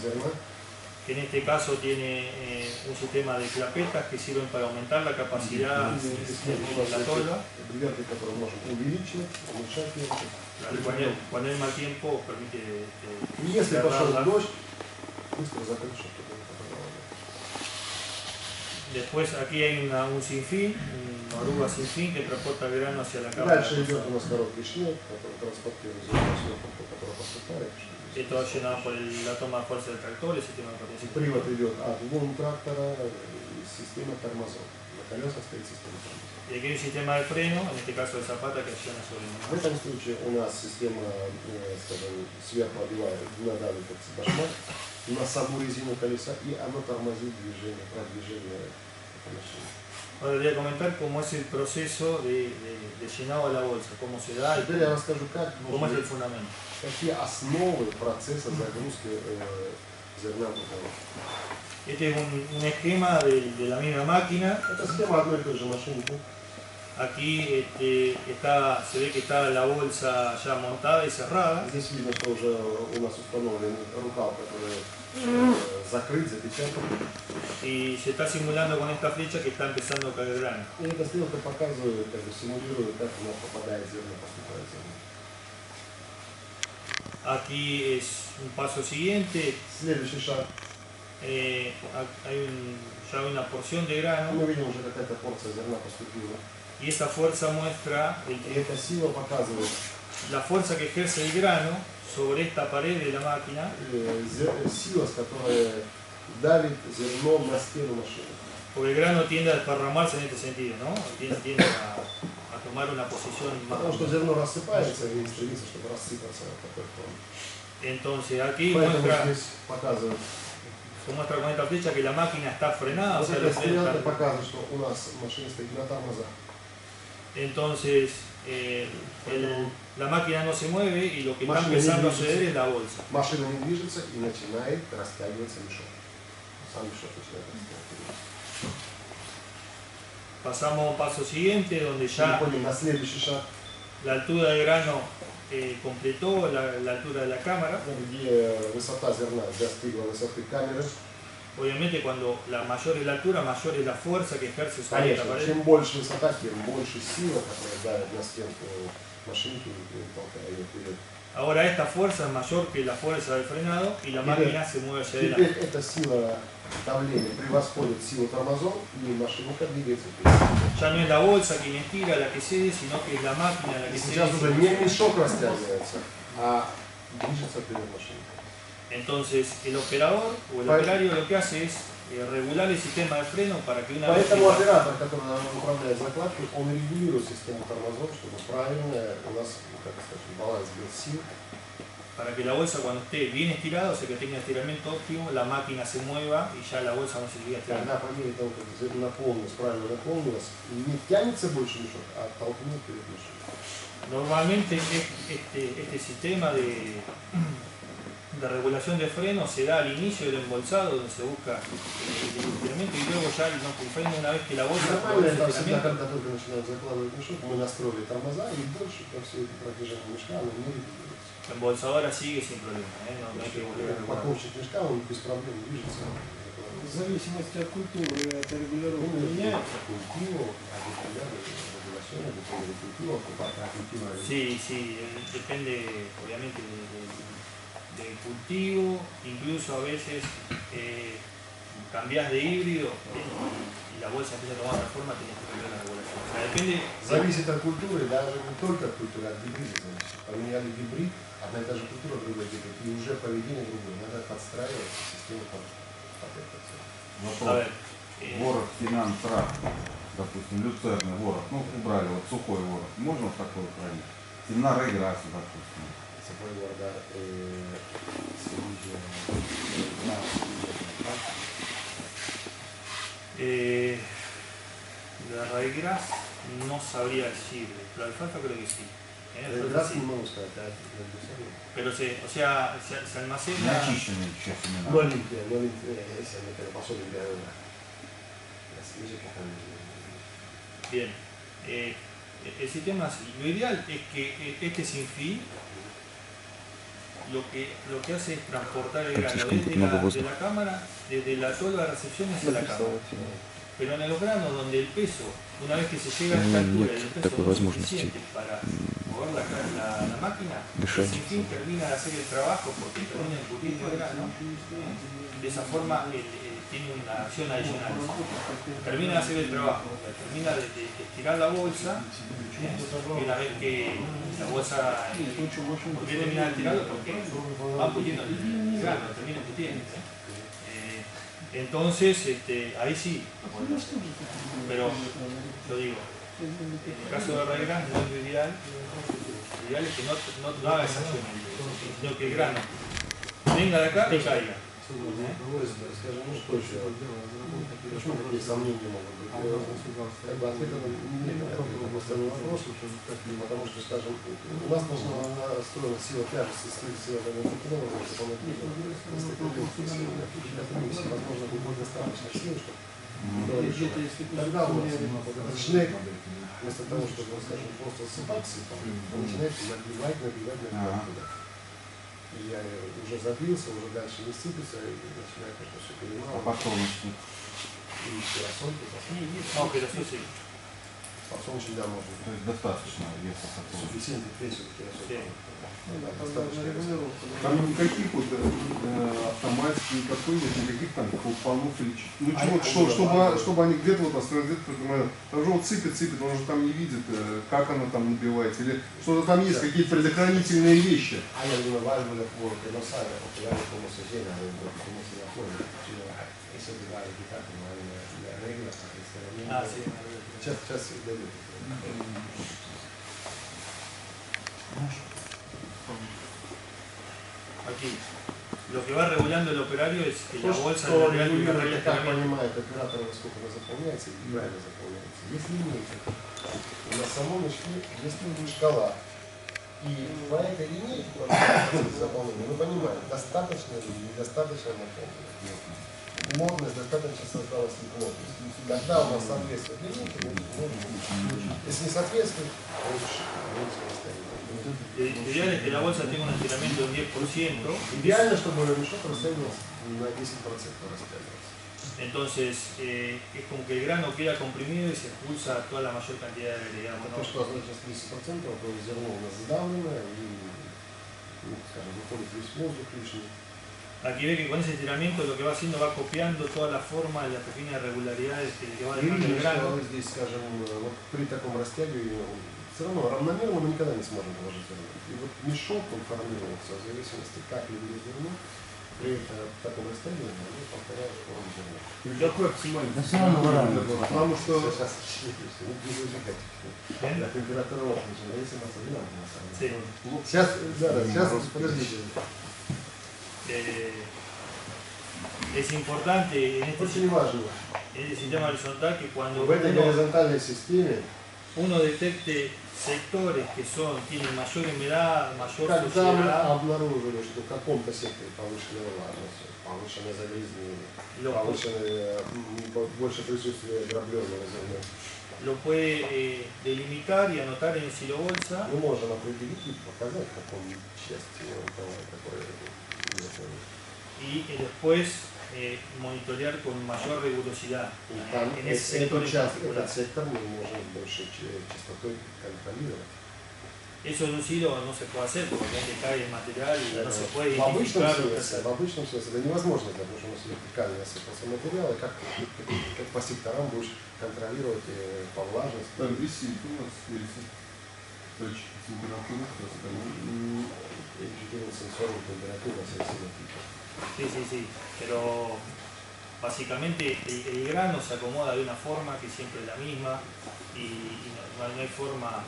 зерна. En este caso tiene un sistema de clapetas que sirven para aumentar la capacidad de la tolva. Дверки, которые можем увеличивать, уменьшать ее. Cuando hay mal tiempo permite Если пошел cerrarla. дождь, быстро закрыть, чтобы не попадало. Después aquí hay un sinfín, una oruga sin fin que transporta el grano hacia la cámara. Дальше идет у нас короткий шлейф, который транспортирует зерно сверху, который поступает. Esto es llenado por la toma de fuerza del tractor, el sistema de potencia. Привод идет от лун трактора, система тормозов. На колесах стоит система тормозов. Y aquí hay un sistema de freno, en este caso de zapata, que acciona sobre el В этом случае у нас система, скажем, сверху одевает, надавит башмак на саму резину колеса, и оно тормозит движение, продвижение машины. Ahora voy a comentar cómo es el proceso de llenado de la bolsa, cómo se da y Теперь я расскажу, cómo es el fundamento. какие основы процесса загрузки зерна в упаковку. Este es un esquema de la misma máquina. Это схема одной и той же машины. Aquí se ve que está la bolsa ya montada y cerrada. Здесь видно, что уже у нас установлен рукав, который закрыт, запечатан. Y se está simulando con esta flecha que está empezando a caer grano. И эта стрелка показывает, как бы симулирует, как у нас попадает зерно, поступает зерно. Aquí es un paso siguiente. Следующий шаг. Hay ya una porción de grano. Мы видим, уже какая-то порция зерна поступила. Y esta fuerza muestra Эта сила показывает la fuerza que ejerce el grano sobre esta pared de la máquina. Сила, с которой давит зерно на стену машины. Porque el grano tiende a desparramarse en este sentido, ¿no? Tiende a tomar una posición más. Потому что зерно рассыпается и стремится, чтобы рассыпаться в такой форме. Entonces aquí Поэтому muestra con esta flecha que la máquina está frenada. Вот эта стрелка показывает, что у нас машина стоит на тормозах. Entonces la máquina no se mueve y lo que está empezando a suceder es la bolsa. Машина не движется и начинает растягиваться мешок. Сам мешок начинает растягиваться. Pasamos a un paso siguiente donde ya на следующий шаг. La altura del grano completó la altura de la cámara. Где высота зерна достигла высоты камеры. Obviamente cuando la mayor es la altura, mayor es la fuerza que ejerce sobre esta pared. Чем больше высота, тем больше сила, которая давит на стенку машинки и толкает ее вперед. Ahora esta fuerza es mayor que la fuerza del frenado y la máquina se mueve hacia adelante. Теперь эта сила давления превосходит силу тормозов и машинка двигается вперед. Ya no es la bolsa quien estira, la que cede, sino que es la máquina la que cede. Сейчас уже не мешок растягивается, а движется вперед машинка. Entonces el operador o el operario lo que hace es regular el sistema de freno para que una vez Поэтому оператор, который управляет закладкой, он регулирует систему тормозов, чтобы правильно у нас, как сказать, баланс был сил. Para que la bolsa cuando esté bien estirada, o sea que tenga estiramiento óptimo, la máquina se mueva y ya la bolsa no se siga estirando. Когда по мере того, как наполнилась, правильно наполнилась, не тянется больше мешок, а оттолкнет перед машиной. Normalmente este sistema de regulación de freno se da al inicio del embolsado, donde se busca el estiramiento y luego ya el freno, una vez que la bolsa Нормально, это всегда, когда только начинают закладывать мешок, мы настроили тормоза и дальше по всей протяжении мешка оно не регулируется. La embolsadora sigue sin problema, no hay que volver a regular. Покупщик мешка, он без проблем движется. В зависимости от культуры эта регулировка меняется. Sí, sí, depende obviamente del cultivo, incluso a veces cambias de híbrido y la bolsa empieza a tomar otra forma, tienes que cambiar la regulación. O sea, depende. Зависит от культуры, даже не только от культуры, от гибрида зависит. Поменяли гибрид, одна и та же культура, другой гибрид, и уже поведение другое. Надо подстраивать систему под это. Вопрос. Ворох, финанс, рак, допустим, люцерный ворох, ну убрали вот сухой ворох, можно в такое хранить? Семена реграсса, допустим. Сухой ворох, La raigras no sabría decir, la alfalfa creo que sí. Реграсс не могу сказать, да. Pero se almacena. Очищенные еще семена. Новенькие, если они перепасут limpiaron. Bien. El sistema así. Lo ideal es que este sinfín lo que hace es transportar el grano desde la cámara, desde la tolva de recepción hacia la cámara. Pero en los granos donde el peso, una vez que se llega a esta altura y el peso no es suficiente para mover la máquina, el sinfín termina de hacer el trabajo porque termina embutiendo el grano. De esa forma tiene una acción adicional. Termina de hacer el trabajo, termina de estirar la bolsa, y una vez que la bolsa, ¿por qué termina de estirarlo? Porque va embutiendo el grano, termina embutiendo. Entonces, ahí sí, pero yo digo, en el caso de reglas no es lo ideal. Lo ideal es que no haga esa acción, sino que el grano venga de acá y caiga. Скажем, ну что еще? Почему такие сомнения могут быть? Как бы ответа нет на этот поставленный вопрос, потому что, скажем, у нас настроена сила тяжести, сила магнитного, возможно, будет достаточно сил, чтобы тогда у нас этот шнек, вместо того, чтобы, скажем, просто сыпаться, он начинает набивать туда. И я уже забился, уже дальше не сыпется, и начинает это все перемалывать. А подсолнечник? И рассол, подсолнечник, да, можно. То есть достаточно веса подсолнечника? Суффициентный вес все-таки достаточно. Там никаких вот автоматики, никакой нет, никаких там клапанов или чтобы они где-то вот остановились, там же вот сыпет, он же там не видит, как оно там набивается, или что-то там есть, какие-то предохранительные вещи. Hay algunas válvulas que no saben cómo se llena, cómo se evapora. Eso te va a explicar como hay una regla para que se Sí. Сейчас дойдет. Aquí, lo que va regulando el operario es que la bolsa что de real регулирует, как понимает оператор, насколько она заполняется и правильно заполняется. Если линейка, на самом мешке есть шкала. И по этой линейке заполнения мы понимаем, достаточно или недостаточно наполнено. Плотность достаточно создалась неплотность. Когда у нас соответствует линейке, если не соответствует, лучше расстояние. Ideal es que la bolsa tenga un estiramiento del 10%. Идеально, чтобы мешок растягивался на 10% растягивался. Entonces, es como que el grano queda comprimido y se expulsa toda la mayor cantidad de aire. То, что означает 10%, то есть зерно у нас сдавленное и, скажем, выходит весь воздух лишний. Aquí ve que con ese estiramiento lo que va haciendo va copiando toda la forma y las pequeñas irregularidades que va dejando el grano. Здесь, скажем, вот при таком растягивании все равно равномерно мы никогда не сможем положить зерно. И вот мешок он формируется в зависимости, как лежит зерно. При таком растягивании мы повторяем форму зерна. Какой оптимальный? Потому что сейчас la temperatura зависит от зерна, на самом деле. Сейчас, подождите. Es importante en Очень важно. este sistema horizontal que cuando В этой горизонтальной системе, uno detecte sectores que tienen mayor humedad, mayor когда мы suciedad, обнаружили, что в каком-то секторе повышенная влажность, повышенное загрязнение, повышенное, больше присутствие дробленого зерна, lo puede delimitar y anotar en el silo bolsa. мы можем определить и показать, в каком части такое зерно. Y después monitorear con mayor rigurosidad en ese sector en particular. Этот сектор мы можем с большей частотой контролировать. Eso en un silo no se puede hacer porque ahí cae el material y no se puede В обычном identificar. смысле это невозможно, потому что у нас вертикально осыпался материал, и как по секторам будешь контролировать по влажности. Там висит у нас точки температуры. Сенсорная температура совсем. Sí, pero básicamente el grano se acomoda de una forma que siempre es la misma y no hay forma.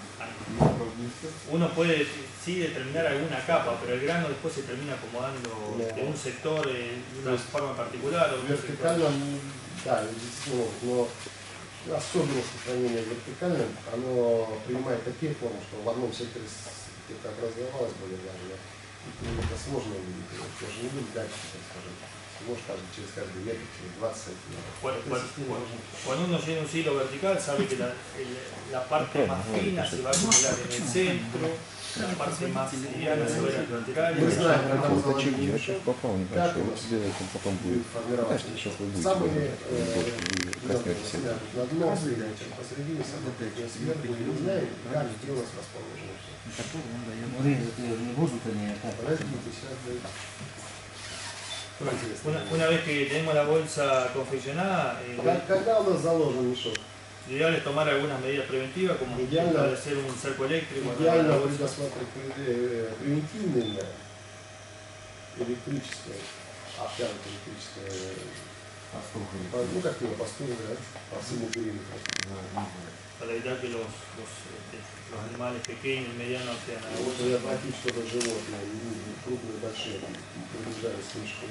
Uno puede sí determinar alguna capa, pero el grano después se termina acomodando en un sector de una forma particular. Вертикально, да, но особенность сохранения вертикально, оно принимает такие формы, что в одном секторе где-то образовалось более влажно. Это сложно увидеть, тоже не будет датчика, скажем. Может через каждый метр, через 20 сантиметров. Cuando uno llena un silo vertical sabe que la parte más fina se va a acumular en el centro, la parte más liviana sobre las laterales. Мы знаем, когда мы Вот заложили очаги, я мешок, сейчас попал как небольшой, у вот нас тебе это потом будет будет. формироваться Да, мешок. сейчас вы будете Самые коснетесь этого. на дно, среднее, посередине, сверху, не знаем, как где у нас расположено все. Не будут они так. Подождите, сейчас дойдем. Что интересно? Una vez que tenemos la bolsa confeccionada, Когда у нас заложен мешок? lo ideal es tomar algunas medidas preventivas, como Ideal, establecer un cerco eléctrico. Идеально предусматривать превентивное электрическое, обтянутое электрическое, ну как его построили, да, по всему периметру. Para evitar que los animales pequeños y medianos sean a la Вот bolsa. предотвратить, чтобы животные, крупные, большие, приближались к мешку.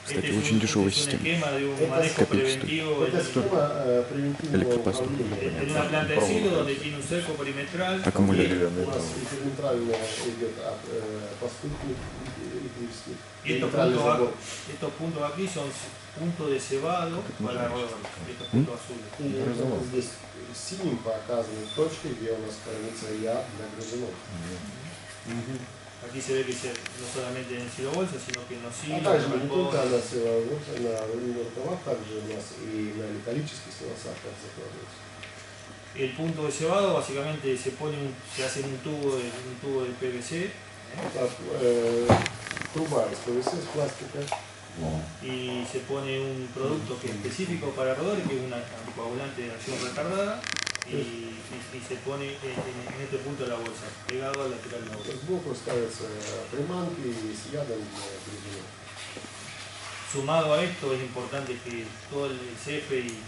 Кстати, очень дешевая Es un система. esquema de un Это manejo копейки preventivo Это схема превентивного Электропоступ. управления. en una planta de silo donde tiene un cerco perimetral. Аккумулятор. У нас интерментральная идет от поступки электрических. Y estos puntos aquí son puntos de cebado para rodar, estos puntos azules. И вот здесь синим показаны точки, где у нас хранится яд для грызунов. Aquí se ve que no solamente en el silo bolsa, sino que en los А silos, также en не los только balcones. на силовых, на рукавах, также у нас и на металлических силосах закладывается. El punto de cebado básicamente se hace en un tubo de PVC Это труба из ПВС, из пластика. y se pone un producto que es específico para rodar, que es un anticoagulante de acción retardada y se pone en este punto de la bolsa, pegado al lateral de la bolsa. Сбоку ставятся приманки с ядом для грызунов. Sumado a esto es importante que todo el cefe y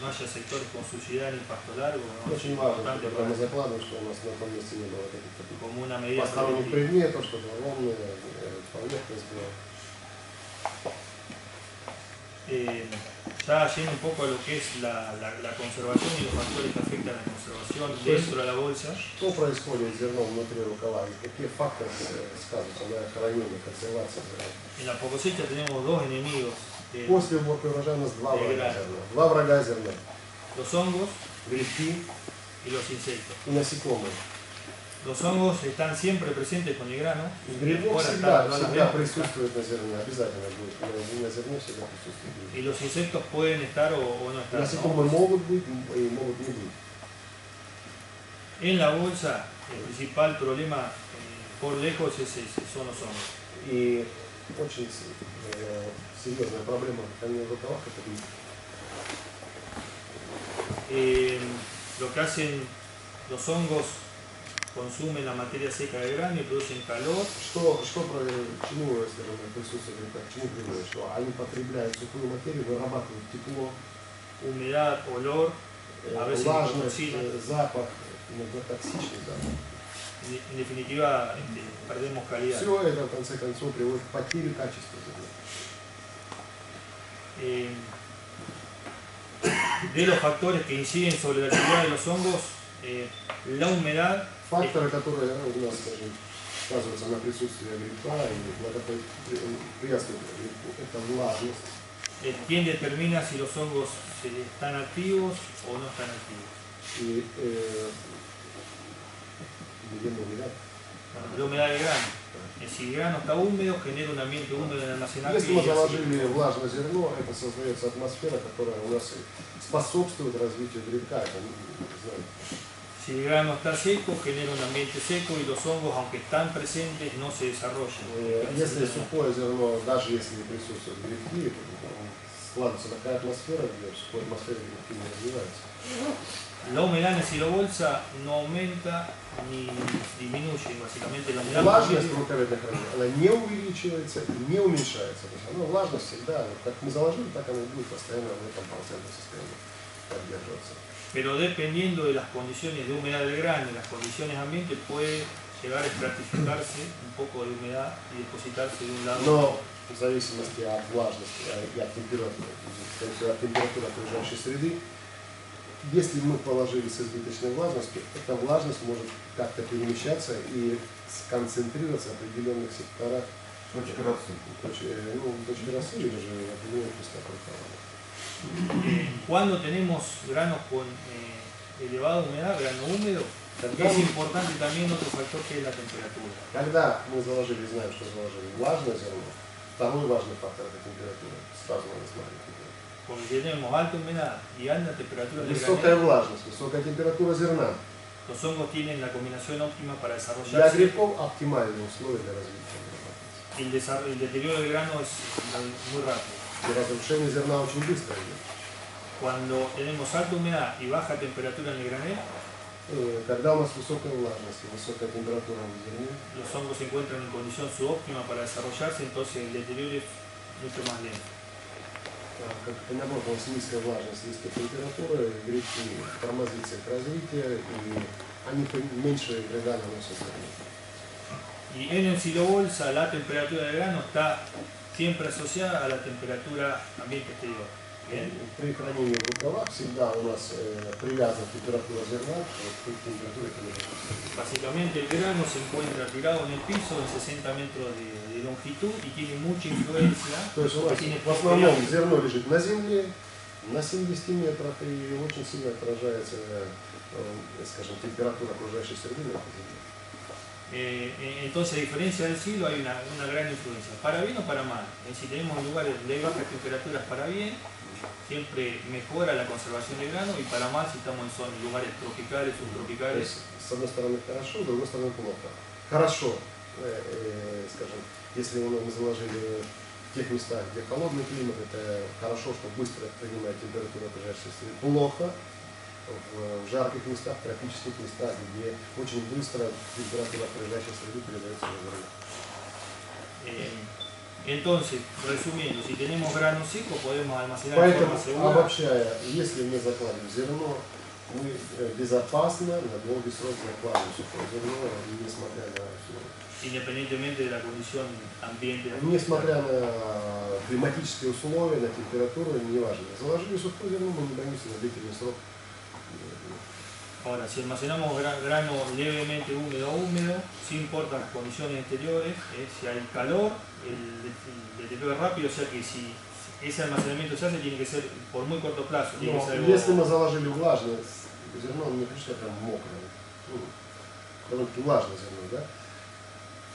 no haya sectores con suciedad ni pasto largo, ¿no? Es Очень важно, importante когда мы закладываем, что у нас на том месте не было таких como una medida посторонних preventiva. предметов, чтобы ровная поверхность была. Ya yendo un poco a lo que es la conservación y los factores que afectan a la conservación dentro de la bolsa. Что происходит с зерном внутри рукава? И какие факторы сказываются на хранении, консервации зерна? En la cosecha tenemos dos enemigos, После уборки урожая у нас два врага Игра. зерна. Два врага зерна. los hongos Грибки y los insectos. и насекомые. Los hongos están siempre presentes con el grano, Грибок ahora всегда, no las всегда vemos. присутствует на зерне, обязательно будет. На зерне всегда присутствует грибок. Y los insectos pueden estar o no estar, ¿no? Насекомые могут быть и могут не быть. En la bolsa el principal problema por lejos son los hongos. И очень серьезная проблема в хранении в рукавах – это гриб. Lo que hacen los hongos, consumen la materia seca del grano y producen calor. Чему, скажем, присутствие гриба, к чему приводит? Что они потребляют сухую материю, вырабатывают тепло, Humedad, olor, a veces влажность, toxinas. запах, иногда токсичный запах. En definitiva, perdemos calidad. Все это, в конце концов, приводит к потере качества зерна. De los factores que inciden sobre la actividad de los hongos, la humedad Факторы, которые у нас, скажем, сказываются на присутствии грибка и благоприятствуют грибку, это влажность. quien determina si los hongos están activos o no están activos. И mediante humedad. La humedad del grano. Si el grano está húmedo, genera un ambiente húmedo en almacenaje. Если мы y así. заложили влажное зерно, это создается атмосфера, которая у нас способствует развитию грибка. Это, знаете. Si el grano está seco, genera un ambiente seco y los hongos, aunque están presentes, no se desarrollan. Если сухое зерно, даже если не присутствуют грибки, складывается такая атмосфера, где в сухой атмосфере грибки не развиваются. La humedad en el silo bolsa no aumenta ni disminuye, básicamente la humedad Влажность в рукаве для хранения, она не увеличивается и не уменьшается. То есть она влажность всегда, как мы заложили, так она и будет постоянно в этом процентном состоянии поддерживаться. Pero dependiendo de las condiciones de humedad del grano y las condiciones ambiente, puede llegar a estratificarse un poco de humedad y depositarse de un lado. Но в зависимости от влажности и от температуры, от температуры окружающей среды, если мы положили с избыточной влажностью, эта влажность может как-то перемещаться и сконцентрироваться в определенных секторах Точка росы. точки росы или же в определенных местах рукава. Cuando tenemos granos con elevada humedad, grano húmedo, Es importante también otro factor que es la temperatura. Когда мы заложили, знаем, что заложили влажное зерно, второй важный фактор это температура. Сразу надо смотреть. Porque si tenemos alta humedad y alta temperatura de Высокая granel, влажность, высокая температура зерна. los hongos tienen la combinación óptima para Для desarrollarse. грибков оптимальные условия для развития. El deterioro del grano es muy rápido. И разрушение зерна очень быстро идет. Cuando tenemos alta humedad y baja temperatura en el granel, Когда у нас высокая влажность и высокая температура в зерне, los hongos se encuentran en condición subóptima para desarrollarse, entonces el deterioro es mucho más lento. как наоборот, у нас низкая влажность, низкая температура, грибки тормозится их развитие, и они меньше вреда наносят зерну. Y en el silo-bolsa la temperatura del grano está siempre asociada a la temperatura ambiente exterior. Bien. При хранении в рукавах всегда у нас привязана температура зерна к температуре клетки. Básicamente el grano se encuentra tirado en el piso en 60 metros de longitud y tiene mucha influencia. То есть у нас Tiene в основном зерно лежит на земле, на 70 метрах, и очень сильно отражается, скажем, температура окружающей среды на этой земле. Entonces, a diferencia del silo, hay una gran influencia, para bien o para mal. Si tenemos lugares donde hay bajas temperaturas, para bien, siempre mejora la conservación del grano, y para mal si estamos en lugares tropicales, subtropicales. С одной стороны хорошо, с другой стороны плохо. Хорошо, скажем, если мы заложили в тех местах, где холодный климат, это хорошо, что быстро принимает температуру окружающей среды. Плохо в жарких местах, тропических местах, где очень быстро температура окружающей среды передается в зерно. Entonces, resumiendo, si tenemos grano seco, podemos almacenar de Поэтому, forma segura. обобщая, если мы закладываем зерно, мы безопасно на долгий срок закладываем сухое зерно, несмотря на все. Independientemente de la condición ambiente. Несмотря на климатические условия, на температуру, неважно. Заложили сухое зерно, мы не боимся на длительный срок. Ahora, si almacenamos grano levemente húmedo, sin importar las condiciones exteriores, si hay calor, el deterioro es rápido, o sea que si ese almacenamiento se hace, tiene que ser por muy corto plazo. Tiene que ser algo... Если мы заложили влажное зерно, не пишет, прям мокрое, довольно-таки влажное зерно, да,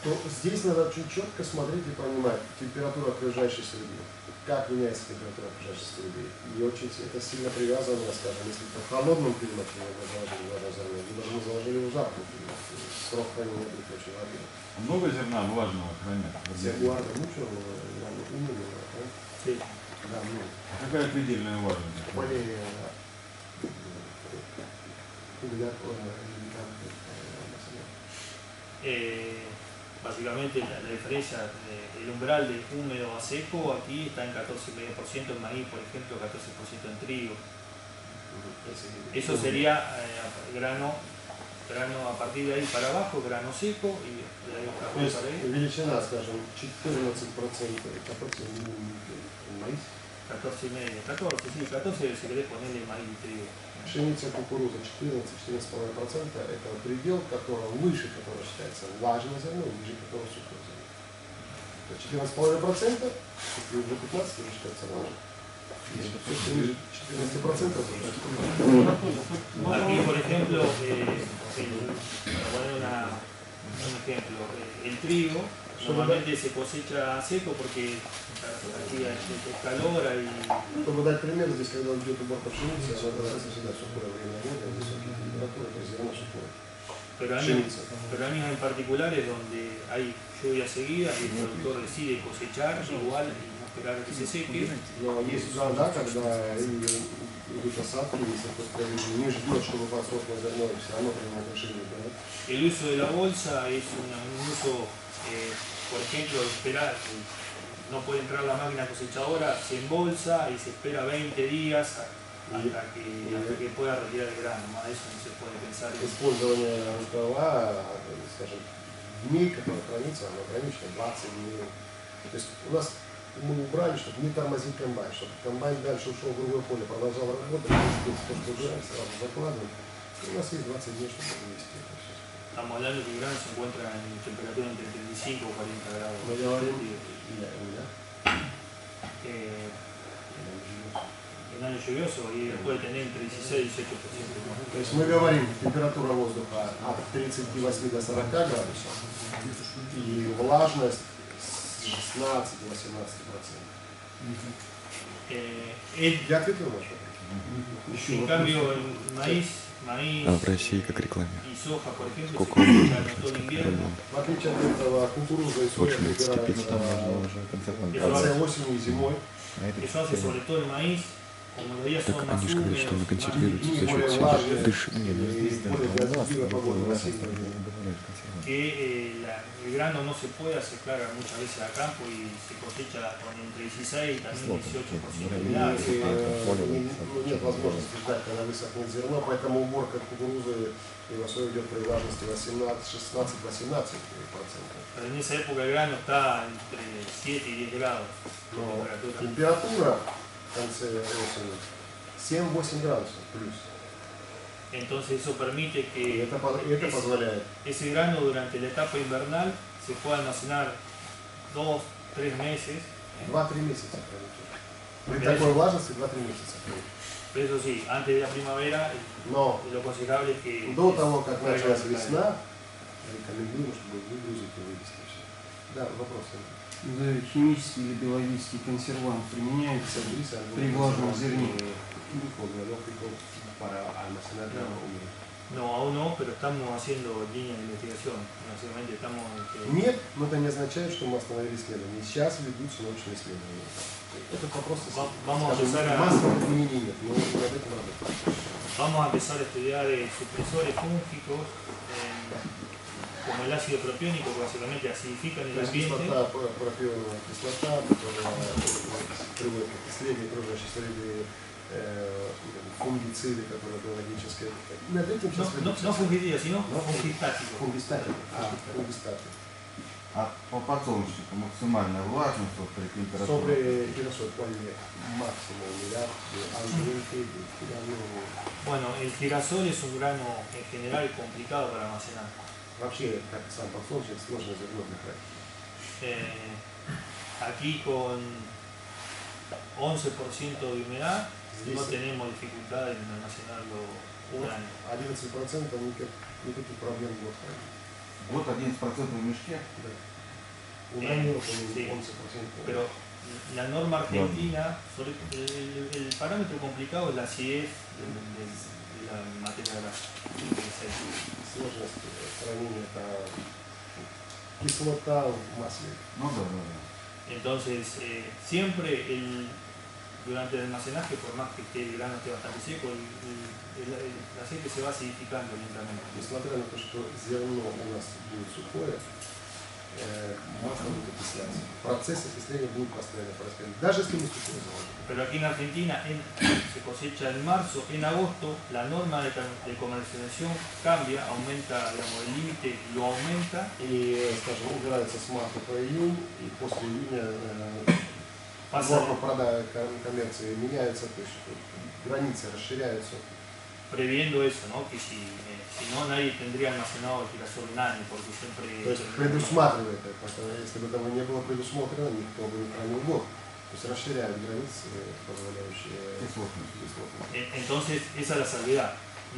то здесь надо очень четко смотреть и понимать температуру окружающей среды, как меняется температура окружающей среды. И очень это сильно привязано, скажем, если в холодном климате мы заложили влажное зерно, либо мы заложили в жарком климате, срок хранения будет очень важный. Много зерна влажного хранят? Ягуарда mucho, умного, да? Sí. Да, много. Какая предельная влажность? Более Básicamente la diferencia del umbral de húmedo a seco aquí está en 14,5% en maíz, por ejemplo, 14% en trigo. Eso sería grano a partir de ahí para abajo, grano seco, y de ahí То есть para ahí. величина, скажем, 14% это против маис. 14,5, sí, 14 si querés ponerle maíz y trigo. Пшеница, кукуруза 14-14,5% это предел, выше которого считается влажное зерно, ниже которого сухое зерно. То есть 14,5%, если уже 15, уже считается влажным. Если все ниже 14%, то Aquí, por ejemplo, para poner un ejemplo, el trigo normalmente se cosecha seco porque aquí hay calor, hay... Чтобы дать пример, здесь, когда идет уборка пшеницы, она должна всегда сухое время года, высокие температуры, то есть зерно сухое. Pero años en particulares donde hay lluvia seguida y el productor decide cosechar igual y no esperar a que se seque. Но есть года, когда идут осадки, если кто-то не ждет, чтобы подсохло зерно, и все равно принимает решение. El uso de la bolsa es un uso, por ejemplo, esperar, no puede entrar la máquina cosechadora, se embolsa y se espera 20 días hasta que pueda retirar el grano. Más de eso no se puede pensar. Использование рукава, скажем, дней, которые хранится, оно ограничено 20 дней. То есть у нас мы убрали, чтобы не тормозить комбайн, чтобы комбайн дальше ушел в другое поле, продолжал работать, то, что убираем, сразу закладываем. И у нас есть 20 дней, чтобы вывести это все. Estamos hablando que el grano se encuentra en temperatura entre 35 o 40 grados. Мы говорим, en año lluvioso y puede tener entre 16 y 18%. То есть мы говорим, температура воздуха от 38 до 40 градусов и влажность 16-18%. Я ответил на вопрос. En cambio, el maíz А в России как рекламе? y soja, por ejemplo, Сколько se он cosechan может todo el сказать? invierno. В отличие от этого, кукуруза и соя Больше 35 собираются там можно уже в консервант. конце осени и зимой. А это Eso hace sobre todo el maíz, como los días так son más они же говорят, húmedos, что они más консервируются и за более счет влажные, дышания. и более дождливая погода в России. que el grano no se puede hacer carga muchas veces a campo y se cosecha con entre 16 y también 18% de humedad. Нет возможности ждать, когда высохнет зерно, поэтому уборка кукурузы и сои идет при влажности 16-18%. Pero en esa época el grano está entre 7 y 10 grados de Но temperatura. температура в конце осени 7-8 градусов плюс. Entonces eso permite И que это позволяет. ese grano durante la etapa invernal se pueda almacenar 2-3 meses. 2-3 месяца. При такой влажности 2-3 месяца. Pero eso sí, antes de la primavera Но lo aconsejable es que до того, как началась весна, рекомендуем, чтобы выгрузить и вывести все. Да, вопрос. Химический или биологический консервант применяется при влажном зерне. Para almacenar humedad. no, aún no, pero estamos haciendo líneas de investigación. Básicamente estamos Нет, но это не означает, что мы остановили исследования. Сейчас ведутся научные исследования. Это вопрос vamos a empezar a массового применения нет, но над этим работаем. vamos a empezar a estudiar supresores fúngicos como el ácido propiónico, que básicamente acidifican el То есть ambiente. кислота, пропионовая кислота, которая приводит к окислению, окружающей среды, фунгициды, которые биологические. Над этим сейчас No fungicidas, sino No, fungistáticos. фунгистаты. Фунгистаты. А по подсолнечнику максимальная влажность вот при температуре? Sobre girasol, ¿cuál es máximo? Mirar, ambiente, Bueno, el girasol es un grano en general complicado para almacenar. вообще, как сам подсолнечник, сложно зерно для хранения. Aquí con 11% de humedad Здесь no tenemos dificultad en almacenarlo un año. 11% никаких проблем не хранить. Вот 11% в мешке. Un año con Sí. 11%. Pero la norma argentina, el parámetro complicado es la acidez de la materia grasa. Сложность хранения это кислота в масле. Ну да, да, да. Entonces, siempre durante el almacenaje, por más que el grano esté bastante seco, el aceite se va acidificando lentamente. Несмотря на то, что зерно у нас будет сухое, масло будет окисляться. Процесс окисления будет постоянно происходить, даже если мы сухое заложим. Pero aquí en Argentina se cosecha en marzo, en agosto, la norma de comercialización cambia, aumenta, digamos, el límite lo aumenta. И, скажем, убирается с марта по июнь, и после июня норма коммерции меняется, то есть границы расширяются. Previendo eso, ¿no? Que si no nadie tendría almacenado el girasol un año, porque siempre... То есть предусматривает это, потому что если бы этого не было предусмотрено, никто бы не хранил год. То есть расширяют границы, позволяющие кислотность. Entonces, esa es la salvedad.